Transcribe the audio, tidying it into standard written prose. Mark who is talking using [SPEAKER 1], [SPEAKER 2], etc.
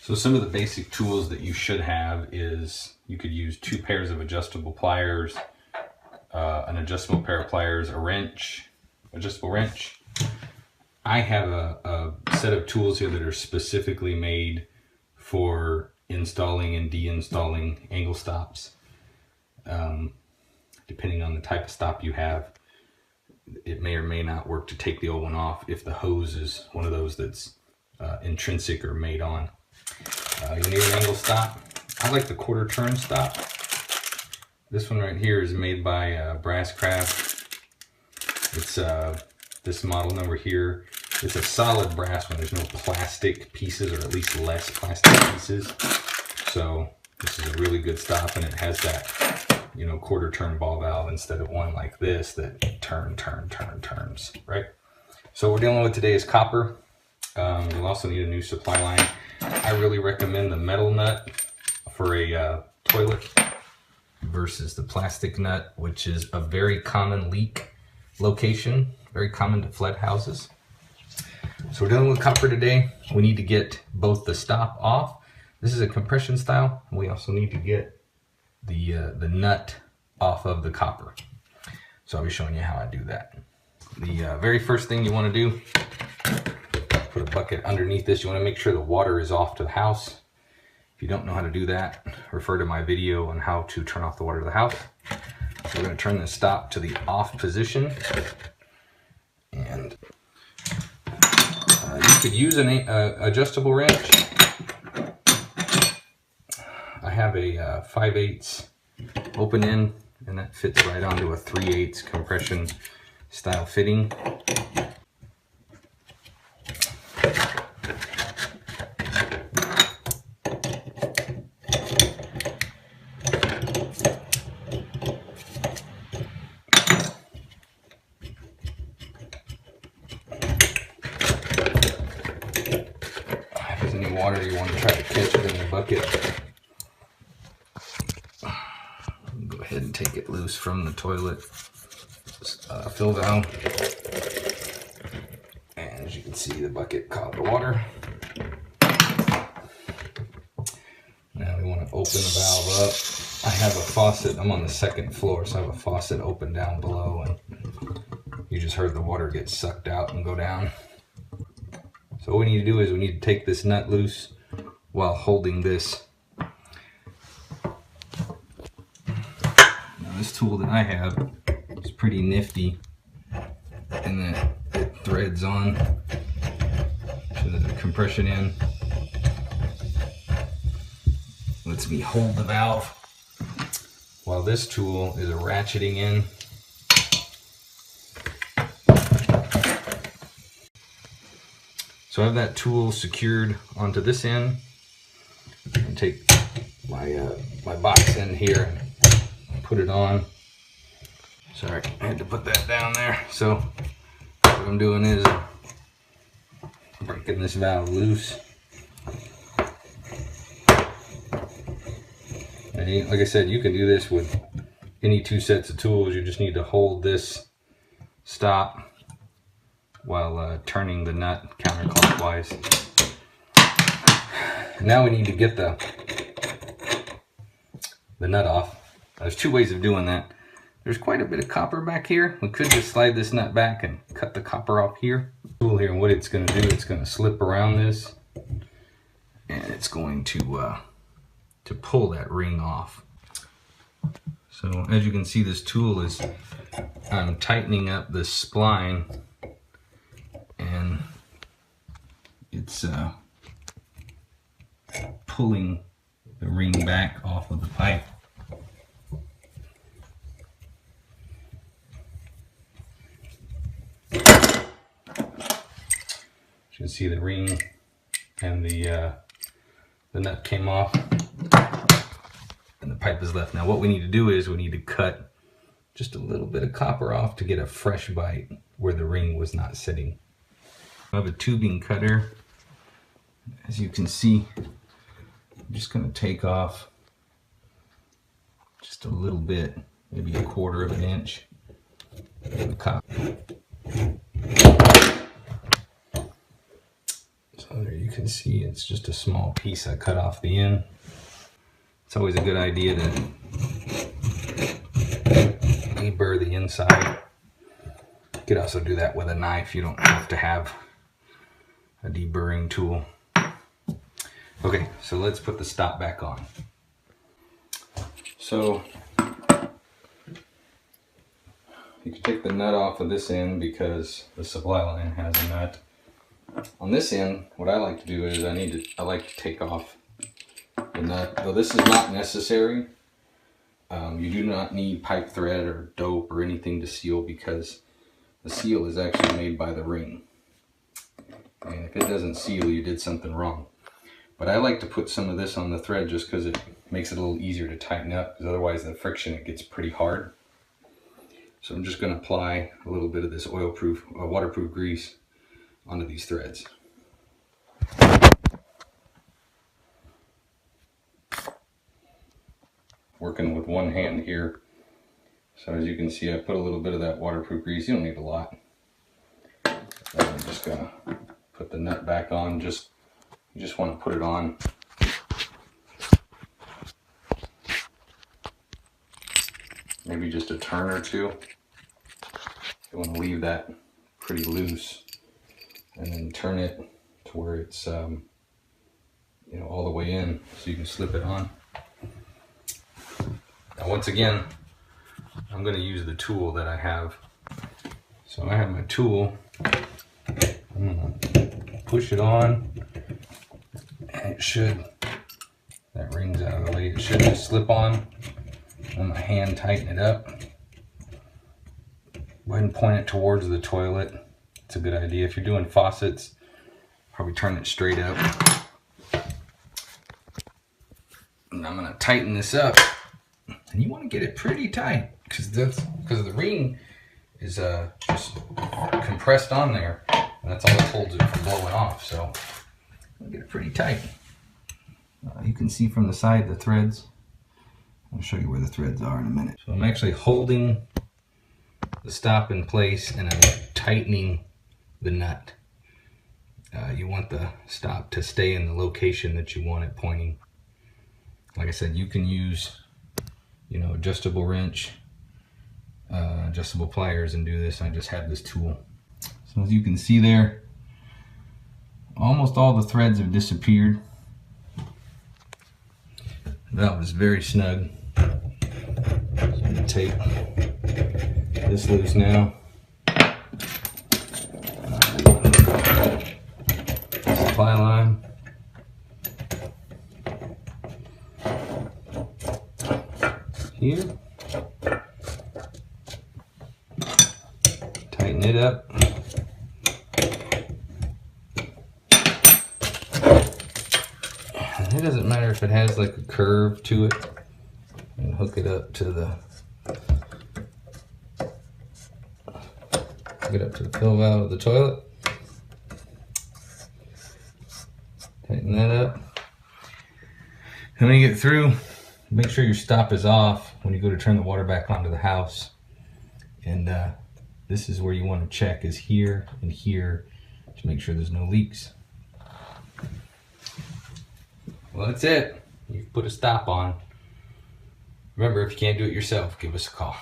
[SPEAKER 1] So some of the basic tools that you should have is you could use 2 pairs of adjustable pliers, an adjustable pair of pliers, a wrench, adjustable wrench. I have a set of tools here that are specifically made for installing and deinstalling angle stops. Depending on the type of stop you have, it may or may not work to take the old one off if the hose is one of those that's intrinsic or made on. You need an angle stop. I like the quarter turn stop. This one right here is made by Brasscraft. It's this model number here. It's a solid brass one. There's no plastic pieces, or at least less plastic pieces. So this is a really good stop, and it has that, you know, quarter turn ball valve instead of one like this that turns, right? So what we're dealing with today is copper. You'll also need a new supply line. I really recommend the metal nut for a toilet versus the plastic nut, which is a very common leak location, very common to flood houses. So we're dealing with copper today. We need to get both the stop off. This is a compression style. We also need to get the nut off of the copper. So I'll be showing you how I do that. The very first thing you want to do, put a bucket underneath this. You want to make sure the water is off to the house. If you don't know how to do that, refer to my video on how to turn off the water to the house. So we're going to turn the stop to the off position. And you could use an adjustable wrench. I have a 5/8 open end, and that fits right onto a 3/8 compression style fitting. If there's any water you want to try to catch it in the bucket, go ahead and take it loose from the toilet fill valve. And as you can see, the bucket caught the water. Now we want to open the valve up. I have a faucet. I'm on the 2nd floor, so I have a faucet open down below, and you just heard the water get sucked out and go down. So what we need to do is we need to take this nut loose while holding this. Now this tool that I have is pretty nifty, and then it threads on to the compression end. Lets me hold the valve, while this tool is a ratcheting in. So I have that tool secured onto this end, and take my my box end here and put it on. Sorry, I had to put that down there. So what I'm doing is breaking this valve loose. And like I said, you can do this with any 2 sets of tools. You just need to hold this stop while turning the nut counterclockwise. Now we need to get the nut off. There's 2 ways of doing that. There's quite a bit of copper back here. We could just slide this nut back and cut the copper off here. The tool here, and what it's going to do, it's going to slip around this, and it's going to pull that ring off. So as you can see, this tool is, I'm tightening up the spline, and it's pulling the ring back off of the pipe. You can see the ring and the nut came off, and the pipe is left. Now what we need to do is we need to cut just a little bit of copper off to get a fresh bite where the ring was not sitting. I have a tubing cutter. As you can see, I'm just going to take off just a little bit, maybe 1/4 inch of copper. So there you can see it's just a small piece I cut off the end. It's always a good idea to deburr the inside. You could also do that with a knife. You don't have to have a deburring tool. Okay, so let's put the stop back on. So you can take the nut off of this end because the supply line has a nut. On this end, what I like to do is I like to take off the nut. Though this is not necessary. You do not need pipe thread or dope or anything to seal, because the seal is actually made by the ring. And if it doesn't seal, you did something wrong. But I like to put some of this on the thread just because it makes it a little easier to tighten up, because otherwise the friction, it gets pretty hard. So I'm just going to apply a little bit of this waterproof grease onto these threads. Working with one hand here. So as you can see, I put a little bit of that waterproof grease. You don't need a lot. And I'm just going to put the nut back on. You just want to put it on maybe just a turn or two. You want to leave that pretty loose, and then turn it to where it's you know, all the way in, so you can slip it on. Now once again, I'm going to use the tool that I have. So I have my tool. I'm going to push it on, and it should, that ring's out of the way, it should just slip on. On my hand, tighten it up. Go ahead and point it towards the toilet. It's a good idea. If you're doing faucets, probably turn it straight up. And I'm going to tighten this up. And you want to get it pretty tight, because the ring is just compressed on there, and that's all that holds it from blowing off. So get it pretty tight. You can see from the side the threads. I'll show you where the threads are in a minute. So I'm actually holding the stop in place, and I'm tightening the nut. You want the stop to stay in the location that you want it pointing. Like I said, you can use, you know, adjustable wrench, adjustable pliers, and do this. I just have this tool. So as you can see there, almost all the threads have disappeared. That was very snug. So I'm going to take this loose now. Supply line. Here. Tighten it up. It doesn't matter if it has like a curve to it, and hook it up to the fill valve of the toilet. Tighten that up. And when you get through, make sure your stop is off when you go to turn the water back onto the house. And this is where you want to check, is here and here, to make sure there's no leaks. Well, that's it. You've put a stop on. Remember, if you can't do it yourself, give us a call.